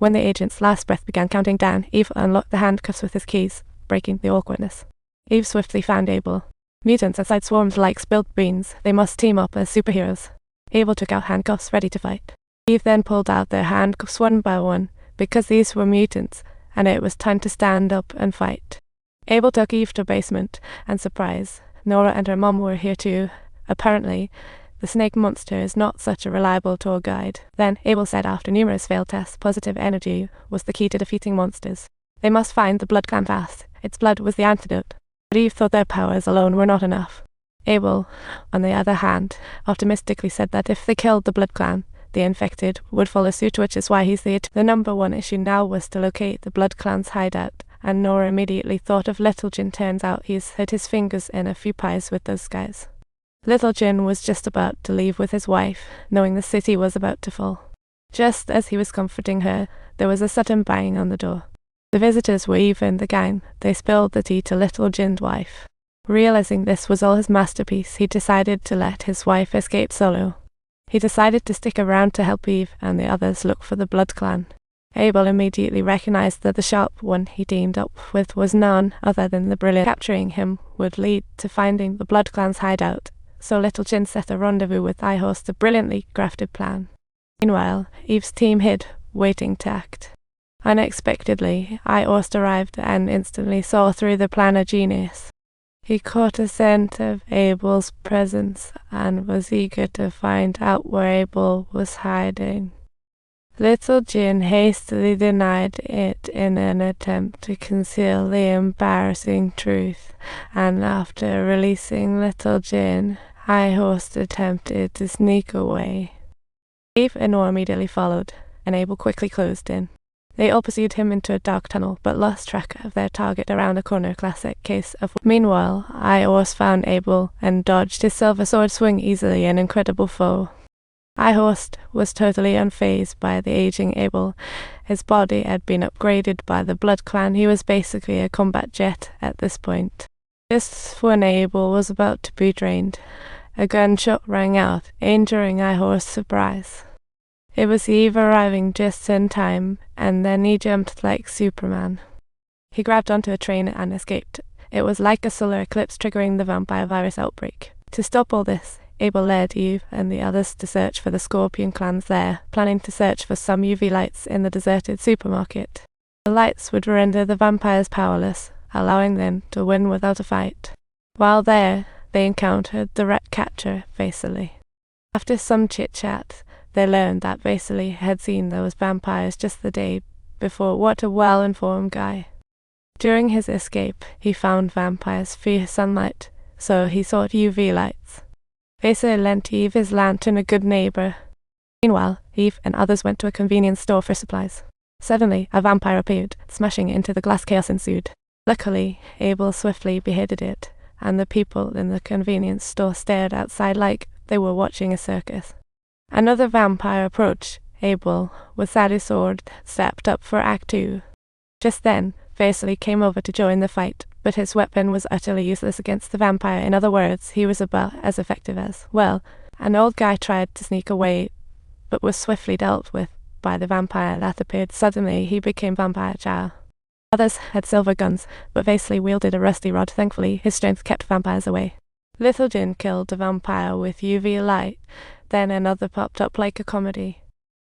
When the agent's last breath began counting down, Eve unlocked the handcuffs with his keys, breaking the awkwardness. Eve swiftly found Abel. Mutants outside swarmed like spilled beans. They must team up as superheroes. Abel took out handcuffs, ready to fight. Eve then pulled out their handcuffs one by one, because these were mutants, and it was time to stand up and fight. Abel took Eve to the basement, and surprise, Nora and her mom were here too. Apparently, the snake monster is not such a reliable tour guide. Then, Abel said after numerous failed tests, positive energy was the key to defeating monsters. They must find the Blood Clan fast. Its blood was the antidote. But Eve thought their powers alone were not enough. Abel, on the other hand, optimistically said that if they killed the Blood Clan, the infected would follow suit, which is why he's there. The number one issue now was to locate the Blood Clan's hideout, and Nora immediately thought of Little Jin. Turns out he's had his fingers in a few pies with those guys. Little Jin was just about to leave with his wife, knowing the city was about to fall. Just as he was comforting her, there was a sudden bang on the door. The visitors were Eve and the gang. They spilled the tea to Little Jin's wife. Realizing this was all his masterpiece, he decided to let his wife escape solo. He decided to stick around to help Eve and the others look for the Blood Clan. Abel immediately recognized that the sharp one he teamed up with was none other than the brilliant. Capturing him would lead to finding the Blood Clan's hideout, so Little Jin set a rendezvous with Ihorst, a brilliantly crafted plan. Meanwhile, Eve's team hid, waiting to act. Unexpectedly, Ihorst arrived and instantly saw through the plan of genius. He caught a scent of Abel's presence and was eager to find out where Abel was hiding. Little Jin hastily denied it in an attempt to conceal the embarrassing truth, and after releasing Little Jin, Ihorst attempted to sneak away. Eve and Nora immediately followed, and Abel quickly closed in. They all pursued him into a dark tunnel, but lost track of their target around a corner. Classic case of... Meanwhile, Ihorst found Abel and dodged his silver sword swing easily, an incredible foe. Ihorst was totally unfazed by the aging Abel. His body had been upgraded by the Blood Clan. He was basically a combat jet at this point. Just when Abel was about to be drained, a gunshot rang out, injuring Ihorst's surprise. It was Eve arriving just in time, and then he jumped like Superman. He grabbed onto a train and escaped. It was like a solar eclipse triggering the vampire virus outbreak. To stop all this, Abel led Eve and the others to search for the Scorpion clans there, planning to search for some UV lights in the deserted supermarket. The lights would render the vampires powerless, allowing them to win without a fight. While there, they encountered the rat catcher, Vasily. After some chit-chat, they learned that Vasily had seen those vampires just the day before. What a well-informed guy. During his escape, he found vampires fear sunlight, so he sought UV lights. Vasily lent Eve his lantern, a good neighbor. Meanwhile, Eve and others went to a convenience store for supplies. Suddenly, a vampire appeared, smashing into the glass. Chaos ensued. Luckily, Abel swiftly beheaded it, and the people in the convenience store stared outside like they were watching a circus. Another vampire approached. Abel, with Sadhu's sword, stepped up for Act 2. Just then, Vasily came over to join the fight, but his weapon was utterly useless against the vampire. In other words, he was about as effective as, well, an old guy tried to sneak away, but was swiftly dealt with by the vampire that appeared. Suddenly, he became vampire chow. Others had silver guns, but Vasily wielded a rusty rod. Thankfully, his strength kept vampires away. Little Jin killed a vampire with UV light. Then another popped up like a comedy.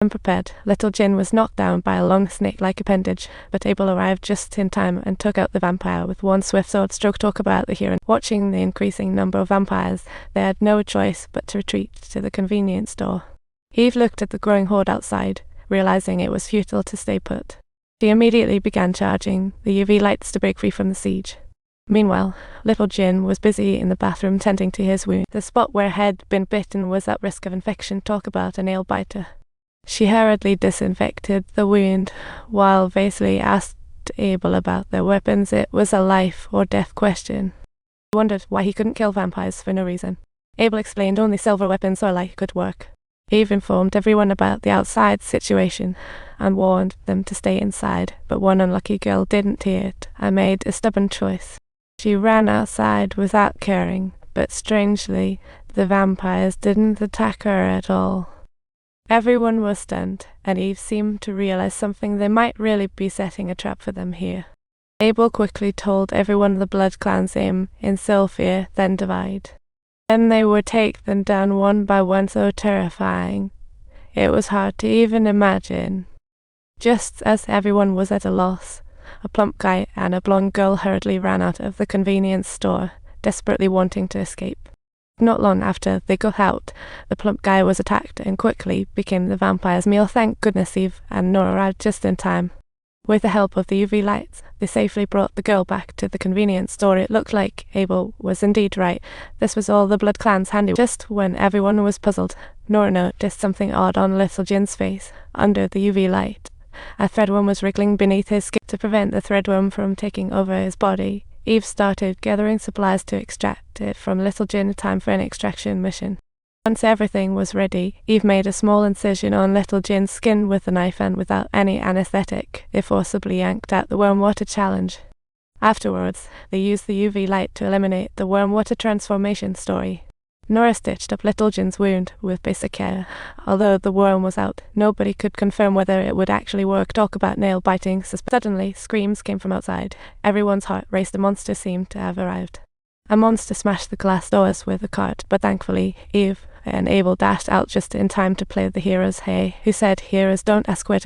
Unprepared, Little Jin was knocked down by a long snake-like appendage, but Abel arrived just in time and took out the vampire with one swift sword stroke. Talk about the hero. Watching the increasing number of vampires, they had no choice but to retreat to the convenience store. Eve looked at the growing horde outside, realizing it was futile to stay put. She immediately began charging the UV lights to break free from the siege. Meanwhile, Little Jin was busy in the bathroom tending to his wound. The spot where had been bitten was at risk of infection. Talk about a nail biter. She hurriedly disinfected the wound, while Vasily asked Abel about their weapons. It was a life or death question. He wondered why he couldn't kill vampires for no reason. Abel explained only silver weapons or light could work. Eve informed everyone about the outside situation and warned them to stay inside, but one unlucky girl didn't hear it and made a stubborn choice. She ran outside without caring, but strangely, the vampires didn't attack her at all. Everyone was stunned, and Eve seemed to realize something. They might really be setting a trap for them here. Abel quickly told everyone the Blood Clan's aim in fear, then divide. Then they would take them down one by one, so terrifying. It was hard to even imagine. Just as everyone was at a loss, a plump guy and a blonde girl hurriedly ran out of the convenience store, desperately wanting to escape. Not long after they got out, the plump guy was attacked and quickly became the vampire's meal. Thank goodness Eve and Nora arrived just in time. With the help of the UV lights, they safely brought the girl back to the convenience store. It looked like Abel was indeed right. This was all the Blood Clan's handiwork. Just when everyone was puzzled, Nora noticed something odd on Little Jin's face under the UV light. A threadworm was wriggling beneath his skin. To prevent the threadworm from taking over his body, Eve started gathering supplies to extract it from Little Jin. Time for an extraction mission. Once everything was ready, Eve made a small incision on Little Jin's skin with a knife, and without any anesthetic, they forcibly yanked out the worm water challenge. Afterwards, they used the UV light to eliminate the worm water transformation story. Nora stitched up Little Jin's wound with basic care. Although the worm was out, nobody could confirm whether it would actually work. Talk about nail-biting. Suddenly, screams came from outside. Everyone's heart raced. A monster seemed to have arrived. A monster smashed the glass doors with a cart, but thankfully, Eve and Abel dashed out just in time to play the heroes. Hey, who said heroes don't ask where to